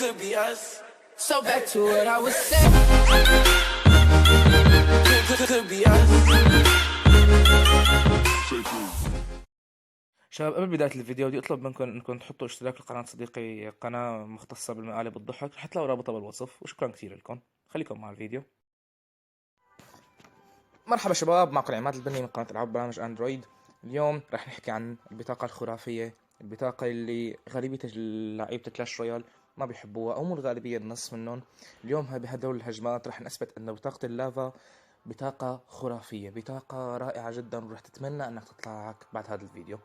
could be us. So back to what I was saying. Could be us. شباب، قبل بداية الفيديو بدي أطلب منكم إنكم تحطوا اشتراك لقناة صديقي، قناة مختصة بالمقالب الضحك، رح تلاقوا رابطها بالوصف. وشكرا كثير لكم. خليكم مع الفيديو. مرحبا شباب، معكم عماد البني من قناة ألعاب برامج أندرويد. اليوم رح نحكي عن البطاقة الخرافية، البطاقة اللي غالبية لعيبة كلاش رويال ما بيحبوها، أو مو الغالبية، النص منهم. اليوم بهدول الهجمات رح نثبت أن بطاقة اللافا بطاقة خرافية، بطاقة رائعة جدا، ورح تتمنى أنك تطلع لك بعد هذا الفيديو.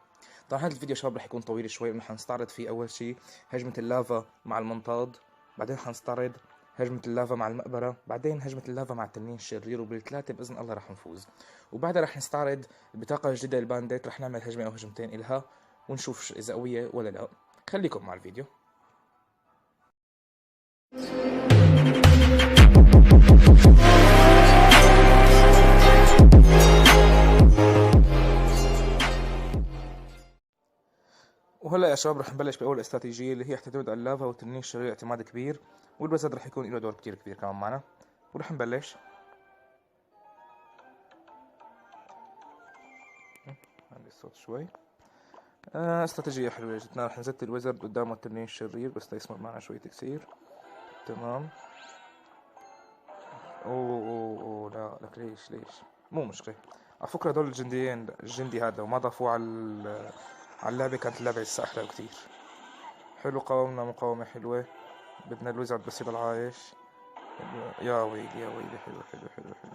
طبعا هذا الفيديو شباب رح يكون طويل شوي، ونحن نستعرض فيه أول شيء هجمة اللافا مع المنطاد، بعدين حنستعرض هجمة اللافا مع المقبرة، بعدين هجمة اللافا مع التنين الشرير، وبالثلاثة بإذن الله رح نفوز. وبعدها رح نستعرض البطاقة الجديدة البانديت، رح نعمل هجمة أو هجمتين إلها ونشوف إذا قوية ولا لا. خليكم مع الفيديو. وهلا يا شباب رح نبلش باول استراتيجيه، اللي هي تعتمد على اللافا والتنين الشرير اعتماد كبير، والوزد رح يكون له دور كتير كبير كمان معنا. ورح نبلش. عندي الصوت شوي. استراتيجيه حلوه جدا. رح نزت الوزرد قدامه التنين الشرير بس تيسمر معنا شويه تكسير. تمام. اوه لا لك ليش مو مشكله. على فكره هدول الجنديين، الجندي هذا لو ما ضافوه على اللعبه كانت اللعبه لسه احلى بكتير. حلو، قاومنا مقاومه حلوه. بدنا الوزرد بس يضل عايش. يا ويلي يا ويلي، حلو حلو حلو حلو.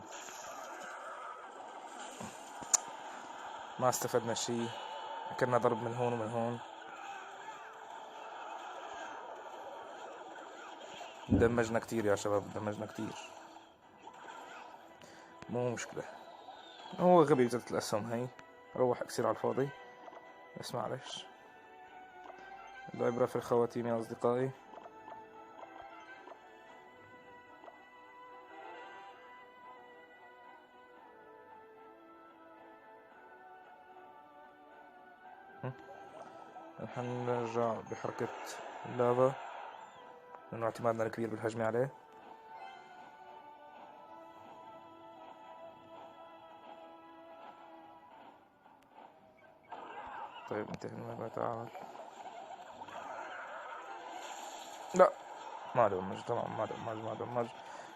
ما استفدنا شي، اكلنا ضرب من هون ومن هون. دمجنا كتير يا شباب، دمجنا كتير. مو مشكلة، هو غبي بزرت الأسهم هاي، روح أكسير على الفاضي. بس معلش، العبرة في الخواتيم يا أصدقائي. نحن نرجع بحركة اللافا لأنه اعتمادنا الكبير بالهجمة عليه. طيب انتهي الموضوع، تعال. لا ما دمج، تمام ما دمج.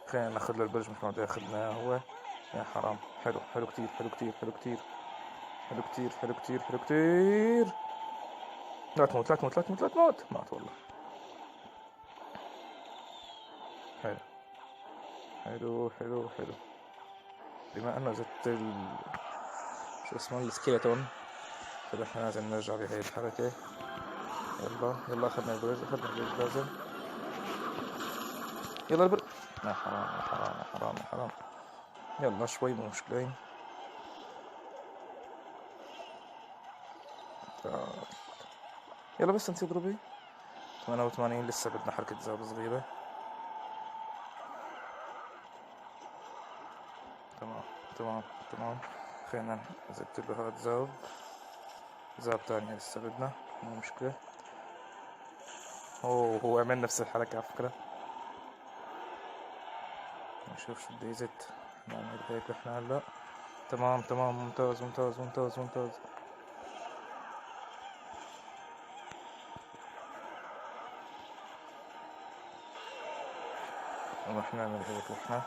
خلينا ناخذ له البرج مثل ما بده ياخذنا اياه هو. يا حرام. حلو حلو كتير حلو كتير حلو كتير حلو كتير حلو كتير حلو كتير. لا تموت لا تموت لا تموت لا تموت. مات والله. حلو حلو حلو حلو. بما انه زدت شو اسمه السكيلتون، فنحن لازم نرجع بهاي الحركة. يلا يلا، اخذنا البرج لازم. يلا البرج. يا حرام يا حرام يا حرام يا حرام. يلا شوي مو مشكلة. يلا بس انت اضربي. 88 لسه بدنا حركة زاب صغيرة. تمام تمام تمام. خلينا نزدت له هاد زاب تانية لسه بدنا، مو مشكلة. اوه هو عمل نفس الحركة على فكرة. نشوف شو بده يزت. نعمل هيك احنا هلا. تمام تمام، ممتاز ممتاز ممتاز ممتاز. رح نعمل هيك احنا.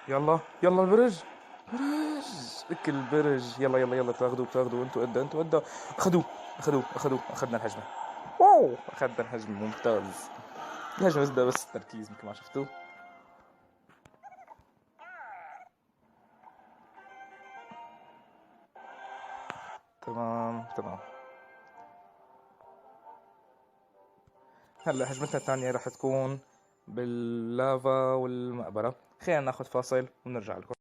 يلا يلا البرج. اكل البرج. يلا يلا يلا، بتاخذوا انتوا قدها. اخذنا الهجمة. واو اخذنا الهجمة، ممتاز. الهجمة بدها بس التركيز مثل ما شفتوا. تمام. هلا هجمتنا الثانية راح تكون باللافا والمقبرة. خلينا ناخذ فاصل ونرجع لكم.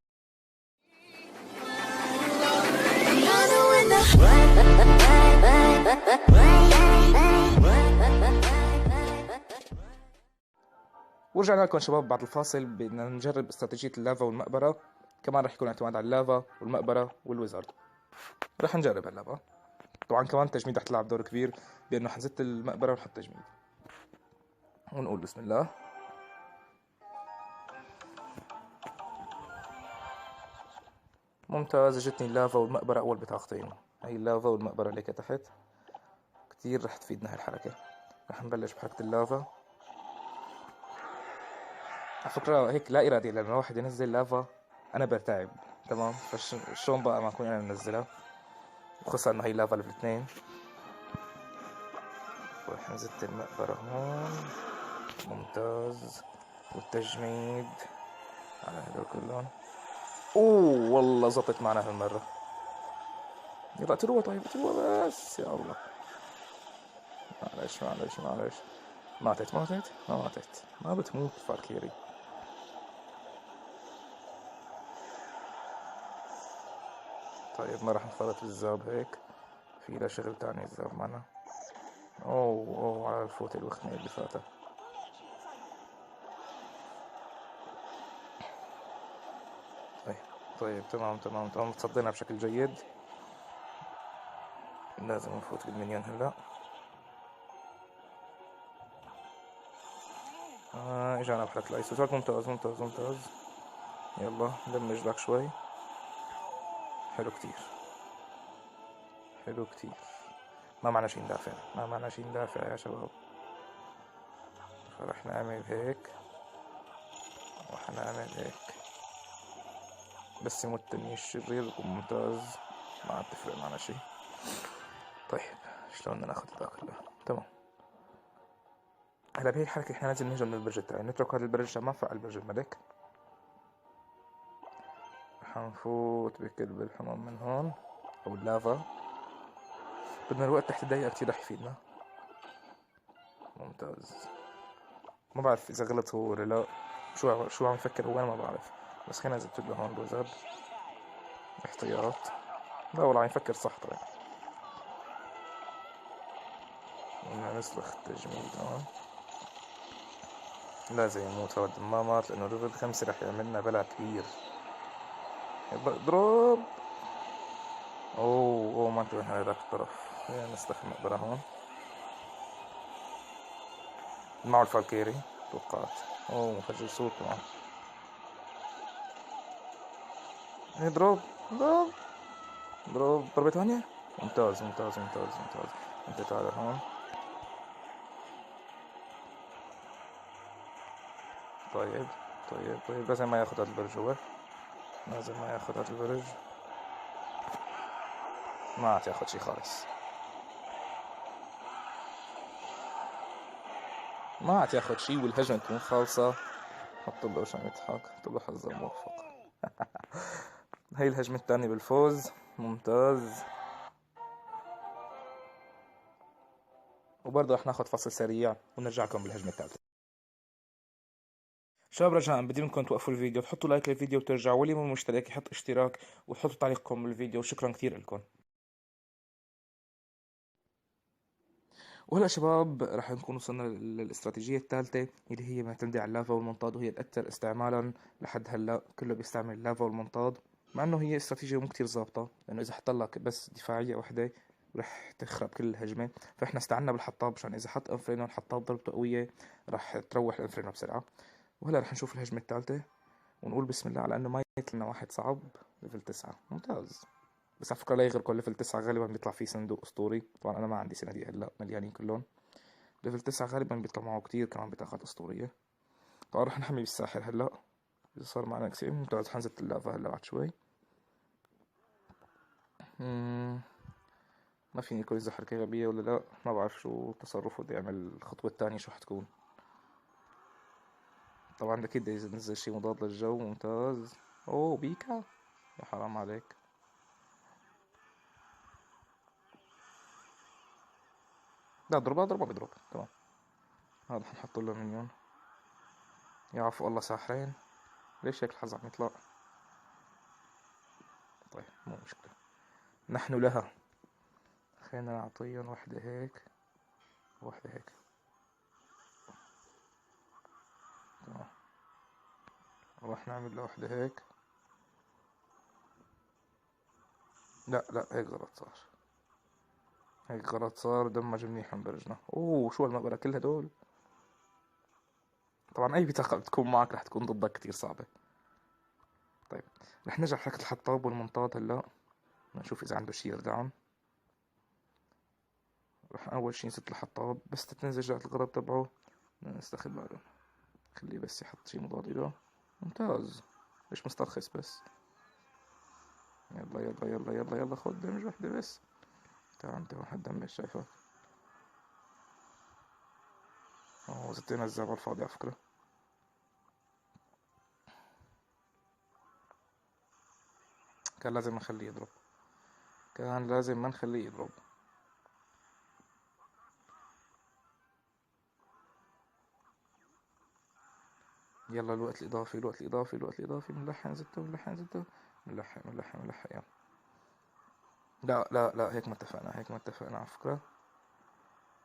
ورجعنا لكم شباب بعد الفاصل. بدنا نجرب استراتيجية اللافا والمقبرة، كمان راح يكون اعتماد على اللافا والمقبرة والويزارد. راح نجرب اللافا. طبعا كمان التجميد رح تلعب دور كبير، بانه حنزت المقبره ونحط تجميد. ونقول بسم الله. ممتاز، اجتني اللافا والمقبره اول بطاقتين. هي اللافا والمقبره اللي تحت كتير رح تفيدنا هاي الحركه. رح نبلش بحركه اللافا. على فكره هيك لا ارادي، لما الواحد ينزل لافا انا برتعب، تمام؟ فشلون بقى ما اكون انا منزلها، وخصوصا انه هي لافا ليفل 2. ورح نزت المقبره هون. ممتاز. والتجميد على هدول كلهم. اوه والله زبطت معنا هالمرة. يلا تروى، طيب تروى بس، يا الله. معلش معلش معلش. ماتت ماتت ما ماتت، ما بتموت فالكيري. طيب ما راح نفرط بالزاب هيك، في له شغل تاني الزاب معنا. اوه اوه على الفوت الوخمة اللي فاتها. طيب طيب تمام تمام تمام، تصدينا بشكل جيد. لازم نفوت بالمنيون هلا. اجانا بحركة الايسوسات. ممتاز ممتاز ممتاز. يلا دمج لك شوي. حلو كتير، حلو كتير. ما معنا شي ندافع، ما معنا شي ندافع يا شباب. فرح نعمل هيك وحنعمل هيك، بس يموت التنين الشرير بكون ممتاز. ما عاد تفرق معنا شي. طيب شلون بدنا ناخد هذا كله؟ تمام. هلا بهي الحركة احنا لازم نهجم من البرج التاني، نترك هذا البرج عشان ما نفعل برج الملك. حنفوت بكلب الحمام من هون او اللافا. بدنا الوقت تحت الدقيقة كتير رح يفيدنا. ممتاز. ما بعرف اذا غلط هو ولا لا، شو عم يفكر هو، انا ما بعرف. بس خلينا نزبط له هون بوزاد احتياط. لا والله عم يفكر صح. طيب بدنا نسلخ التجميد هون. لازم يموت هاد، ما مات لانه ليفل 5 رح يعملنا بلا كبير. يلا اضرب. اوه ما انتبهنا لهذاك الطرف. خلينا نسلخ المقبرة هون. معه الفالكيري توقعت. اوه مفجر صوت كمان. اضرب اضرب اضرب ضربة ثانية. ممتاز ممتاز ممتاز ممتاز. انت تعال هون. طيب طيب طيب، لازم ما ياخد هذا البرج هو، لازم ما ياخد هذا البرج. ما عاد ياخد شي خالص، ما عاد ياخد شي، والهجمة تكون خالصة. حط له عشان يضحك، حط له حظ موفق. هاي الهجمة الثانية بالفوز. ممتاز. وبرضه رح ناخد فصل سريع ونرجعكم بالهجمة الثالثة. شباب رجاء بدي منكم توقفوا الفيديو، تحطوا لايك للفيديو وترجعوا، واللي مو مشترك يحط اشتراك وتحطوا تعليقكم بالفيديو. شكرا كثير لكم. وهلا شباب راح نكون وصلنا للاستراتيجية الثالثة اللي هي معتمدة على اللافا والمنطاد، وهي الأكثر استعمالا لحد هلا. كله بيستعمل اللافا والمنطاد، مع انه هي استراتيجية مو كتير ظابطة، لانه اذا حط لك بس دفاعية واحدة رح تخرب كل الهجمة. فاحنا استعنا بالحطاب عشان اذا حط انفرينو الحطاب ضربته قوية رح تروح الانفرينو بسرعة. وهلا رح نشوف الهجمة الثالثة ونقول بسم الله، على انه ما يطلع لنا واحد صعب. ليفل 9 ممتاز. بس على فكرة لا يغركم، ليفل 9 غالبا بيطلع فيه صندوق اسطوري. طبعا انا ما عندي صناديق هلا، مليانين كلهم. ليفل 9 غالبا بيطلع معه كتير كمان بطاقات اسطورية. طبعا رح نحمي بالساحر هلا اذا صار معنا كثير. ممتاز. حنزت اللافا هلا بعد شوي. ما فيني اقول اذا حركة غبية ولا لا، ما بعرف شو تصرفه بده يعمل. الخطوة الثانية شو حتكون؟ طبعا اكيد بده ينزل شي مضاد للجو. ممتاز. اوه بيكا، يا حرام عليك. لا ضربة ضربة بيضرب. تمام. هذا حنحط له منيون. يا عفو الله ساحرين، ليش هيك الحظ عم يطلع؟ طيب مو مشكلة، نحن لها. خلينا نعطيهم واحدة هيك وواحدة هيك. تمام. راح نعمل له واحدة هيك. لا لا هيك غلط صار. هيك غلط صار، دمج منيح من برجنا. اوه شو هالمقبرة كل هدول. طبعا اي بطاقة بتكون معك رح تكون ضدك كتير صعبة. طيب رح نرجع حركة الحطاب والمنطاد هلا، نشوف اذا عنده شي يردعم. رح اول شي نزت الحطاب بس تنزل جهة الغرض تبعه نستخدم باله. خليه بس يحط شي مضاد له. ممتاز. ليش مسترخص بس. يلا يلا يلا يلا يلا خد دمج وحدة بس. تعال انت واحد دمج شايفك. اوه زتينا الزعب على الفاضي على فكرة. كان لازم ما نخليه يضرب. كان لازم ما نخليه يضرب. يلا الوقت الإضافي الوقت الإضافي الوقت الإضافي. ملحن زته ملحن زته. ملحن ملحن ملحن يلا. لا لا لا هيك ما اتفقنا، هيك ما اتفقنا على فكرة.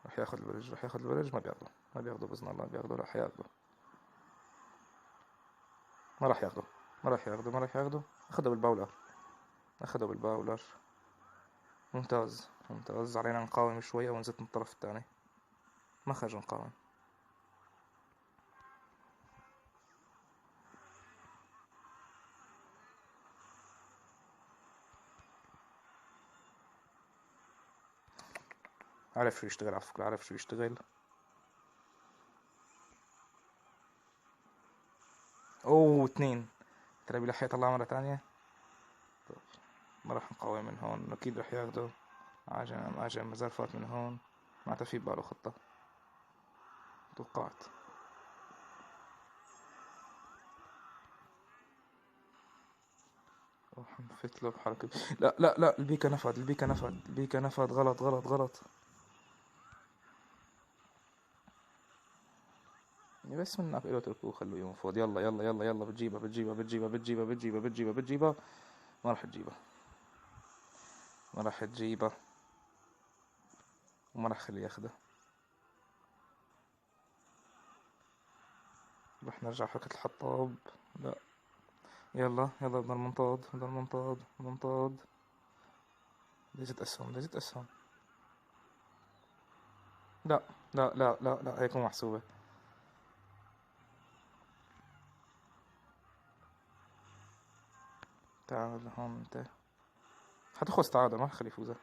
رح ياخد البرج رح ياخد البرج. ما بياخده ما بياخده بإذن الله بياخده. رح ياخده. ما راح ياخده ما راح ياخده ما راح ياخده. أخده بالباولر. أخده بالباولر. ممتاز ممتاز. علينا نقاوم شوي أو نزت من الطرف الثاني. ما خرج نقاوم. عرف شو يشتغل على فكرة، عرف شو يشتغل. اوه اثنين. ترى بلحق يطلع مرة تانية. طيب ما راح نقاوم من هون أكيد رح ياخده. عجم عجم مازال فات من هون. معناتها في باله خطة. توقعت. راح نفت له بحركة. لا لا لا البيكا نفد البيكا نفد البيكا نفد. غلط غلط غلط. يعني بس منك له اتركوه خلوه ينفض. يلا يلا يلا يلا بتجيبها بتجيبها بتجيبها بتجيبها بتجيبها بتجيبها بتجيبها. ما راح تجيبها. ما راح تجيبها. وما راح خليه ياخدها. رح نرجع حركة الحطاب. لا. يلا يلا بدنا المنطاد بدنا المنطاد المنطاد. ليزت أسهم ليزت أسهم. لا لا لا لا لا هيك مو محسوبة. تعال هون انت. حتخلص تعادل ما رح خليه يفوز.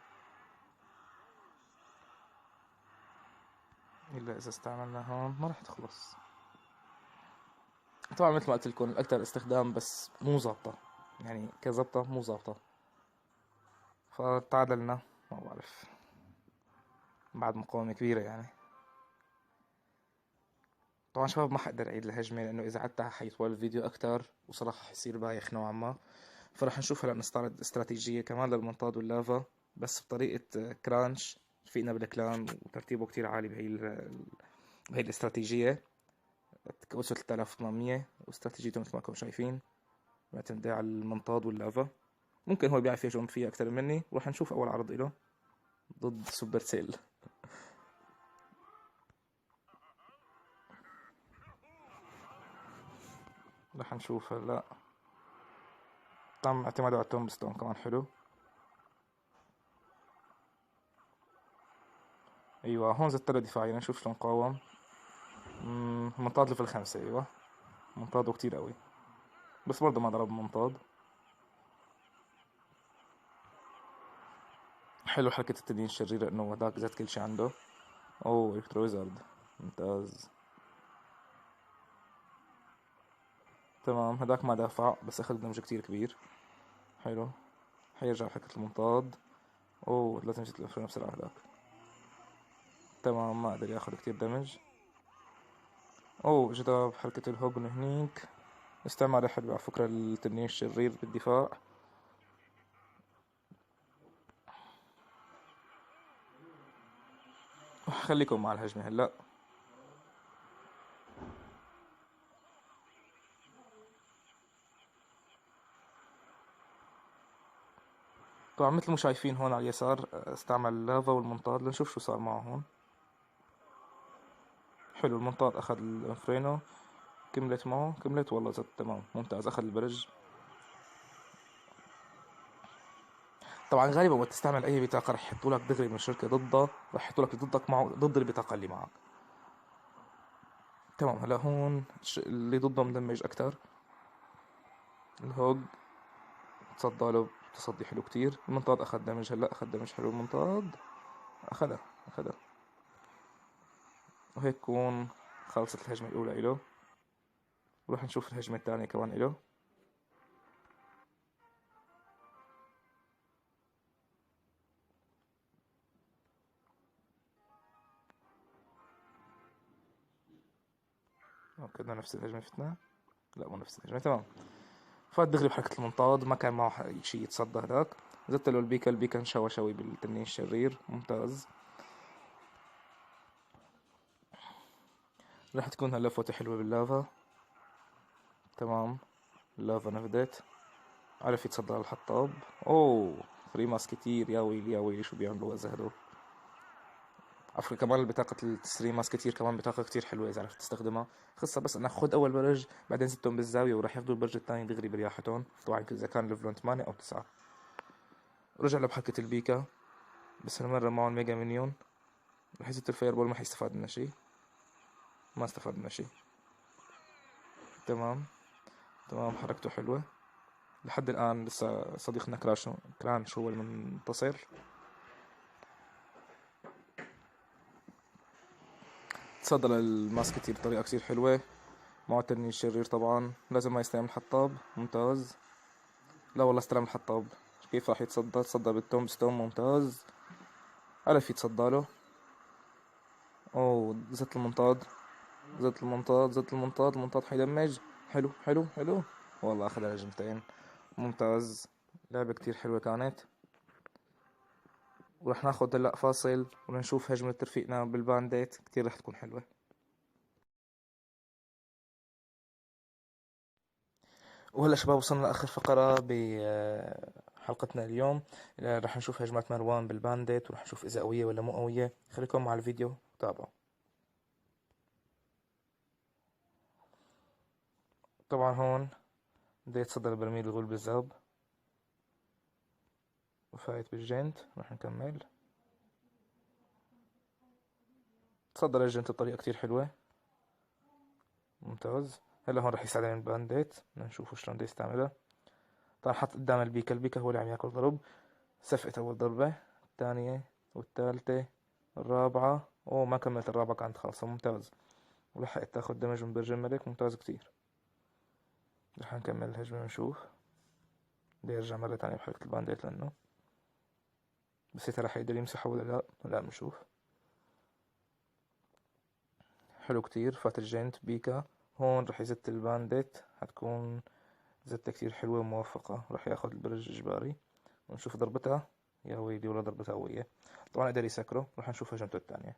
إلا إذا استعملنا هون ما رح تخلص. طبعا مثل ما قلت لكم الأكثر استخدام بس مو ظابطة. يعني كظبطة مو ظابطة. فتعادلنا. ما بعرف. بعد مقاومة كبيرة يعني. طبعا شباب ما حقدر أعيد الهجمة لأنه إذا عدتها حيطول الفيديو أكتر وصراحة حيصير بايخ نوعا ما. فراح نشوف هلا نستعرض استراتيجية كمان للمنطاد واللافا بس بطريقة كرانش. رفيقنا بالكلان وترتيبه كتير عالي بهي الاستراتيجية. وصل 3800 واستراتيجيته مثل ما كنتم شايفين معتمدة على المنطاد واللافا. ممكن هو بيعرف يهجم فيها أكتر مني. وراح نشوف أول عرض إله ضد سوبر سيل. راح نشوف هلا. تم اعتماده على التومبستون كمان حلو. ايوه هون زدت له دفاعيا نشوف شلون قاوم. منطاد ليفل 5 ايوه. منطاده كتير قوي. بس برضه ما ضرب منطاد. حلو حركة التنين الشريرة انه هداك زاد كل شي عنده. اوه الكترو ويزارد. ممتاز. تمام هداك ما دافع بس اخذ دمج كتير كبير. حلو. حيرجع حركة المنطاد. اوه لازم يجي الانفرنو بسرعة هداك. تمام ما قدر ياخذ كتير دمج. اوه جذاب حركة الهوجن هنيك. استعمال حلو على فكرة التنين الشرير بالدفاع. خليكم مع الهجمة هلا. طبعا مثل ما شايفين هون على اليسار استعمل اللافا والمنطاد. لنشوف شو صار معه هون. حلو المنطاد اخذ الانفرينو. كملت معه كملت والله زت تمام ممتاز. اخذ البرج. طبعا غالبا وقت تستعمل اي بطاقة رح يحطوا لك دغري من الشركة ضدها، رح يحطوا لك ضدك معه ضد البطاقة اللي معك. تمام. هلا هون اللي ضده مدمج اكتر. الهوج تصدى له تصدي حلو كتير. المنطاد اخذ دمج، هلا اخذ دمج حلو المنطاد، اخذها. وهيك تكون خلصت الهجمة الاولى اله. وراح نشوف الهجمة الثانية كمان اله. كنا نفس الهجمة فتنا، لا مو نفس الهجمة. تمام. فات دغري بحركة المنطاد، ما كان معه شي يتصدى هداك. زدت له البيكا انشوى شوي بالتنين الشرير، ممتاز. راح تكون هلا فوتة حلوة باللافا. تمام. اللافا نفدت، عرف يتصدى للحطاب. اوه 3 ماس كتير، يا ويلي يا ويلي شو بيعملوا اذا هدول. عفوا كمان بطاقة الثري ماس كتير كمان بطاقة كتير حلوة إذا عرفت تستخدمها. خصها بس انك خد أول برج بعدين زدتهم بالزاوية وراح ياخدوا البرج الثاني دغري برياحتهم. طبعا إذا كان ليفلون 8 أو 9. رجع لبحركة البيكا، بس هالمرة معه الميجا مينيون. رح يزت الفاير بول، ما حيستفاد منها شي. ما استفاد منها شي. تمام. تمام حركته حلوة لحد الآن. لسه صديقنا كرانش هو المنتصر. تصدى للماسكتير بطريقة كتير حلوة. معه تنين الشرير طبعا، لازم ما يستلم الحطاب. ممتاز. لا والله استلم الحطاب. كيف راح يتصدى؟ تصدى بالتوم ستون، ممتاز. عرف يتصدى له. اوه زت المنطاد، المنطاد حيدمج. حلو. والله اخذ هجمتين، ممتاز. لعبة كتير حلوة كانت. ورح ناخد هلا فاصل ونشوف هجمة رفيقنا بالبانديت، كتير رح تكون حلوة. وهلا شباب وصلنا لاخر فقرة بحلقتنا اليوم. رح نشوف هجمات مروان بالبانديت، ورح نشوف اذا قوية ولا مو قوية. خليكم مع الفيديو تابعوا. طبعا هون بده يتصدى لبرميل الغول بالذهب وفايت بالجنت. رح نكمل. تصدى للجنت بطريقة كتير حلوة، ممتاز. هلا هون رح يساعدني البانديت، بدنا نشوفه شلون بده يستعملها. طبعا حط قدام البيكا هو اللي عم ياكل ضرب. سفقت اول ضربة، الثانية والثالثة، الرابعة. اوه ما كملت الرابعة كانت خالصة، ممتاز. ولحقت تاخد دمج من برج الملك، ممتاز كتير. رح نكمل الهجمة ونشوف. بدي ارجع مرة تانية بحركة البانديت لانه بس رح يقدر يمسحه ولا لا. لا بنشوف. حلو كتير. فات الجنت بيكا. هون رح يزت البانديت، حتكون زتة كتير حلوة وموفقة. رح ياخد البرج إجباري ونشوف ضربتها. يا ويلي ولا ضربتها قوية. طبعا قدر يسكره. رح نشوف هجمته الثانية.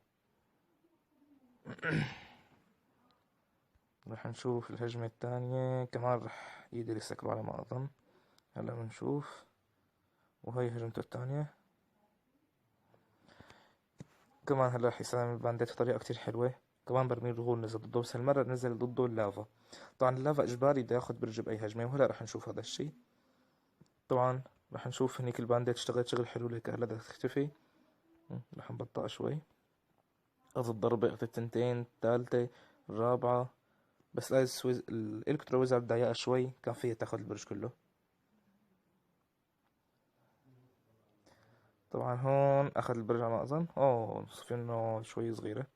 رح نشوف الهجمة الثانية كمان رح يقدر يسكره على ما أظن. هلا بنشوف. وهي هجمته الثانية كمان. هلا رح يستخدم البانديت بطريقة كتير حلوة. كمان برميل الغول نزل ضده، بس هالمرة نزل ضده اللافا. طبعا اللافا إجباري بده ياخد برج بأي هجمة، وهلا رح نشوف هذا الشي. طبعا رح نشوف هنيك البانديت اشتغلت شغل حلو. لك هلا بدها تختفي. رح نبطأ شوي. أخذ ضربة، أخذ التنتين، الثالثة، الرابعة. بس الإلكترو ويزارد ضيقة شوي، كان فيها تاخد البرج كله. طبعا هون أخذ البرج على ما أظن. أوه صفي إنه شوي صغيرة.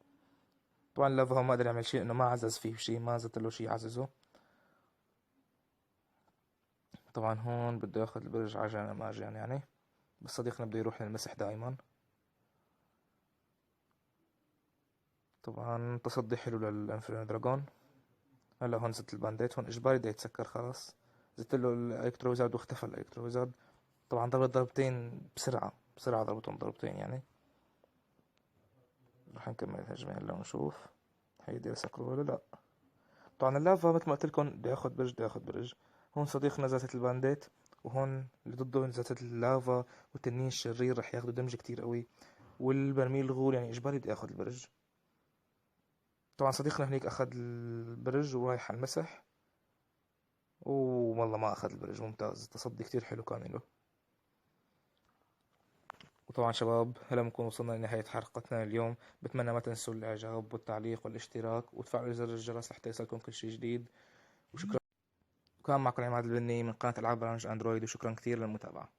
طبعا لافا ما قدر يعمل شيء لأنه ما عزز فيه شيء، ما زت له شيء يعززه. طبعا هون بده ياخد البرج عجانا ماجانا يعني. بس صديقنا بده يروح للمسح دائما. طبعا تصدي حلو للانفيرنو دراجون. هلا هون زت البانديت، هون اجباري بده يتسكر خلاص. زدت له الالكترو ويزارد واختفى الالكترو ويزارد. طبعا ضربت ضربتين بسرعة ضربتهم ضربتين يعني. رح نكمل الهجمة هلا ونشوف حيقدر يسكره ولا لا. طبعا اللافا مثل ما قلت لكم بده ياخد برج. هون صديقنا زاتت البانديت، وهون اللي ضده زاتت اللافا والتنين الشرير رح ياخدوا دمج كتير قوي. والبرميل الغول يعني اجباري بده ياخد البرج. طبعا صديقنا هنيك اخذ البرج ورايح على المسح. والله ما اخذ البرج، ممتاز. تصدي كتير حلو كان له. وطبعا شباب هلا بنكون وصلنا لنهاية حلقتنا اليوم. بتمنى ما تنسوا الإعجاب والتعليق والاشتراك وتفعلوا زر الجرس لحتى يصلكم كل شيء جديد. وشكرا. كان معكم عماد البني من قناة ألعاب برامج أندرويد، وشكرا كثير للمتابعة.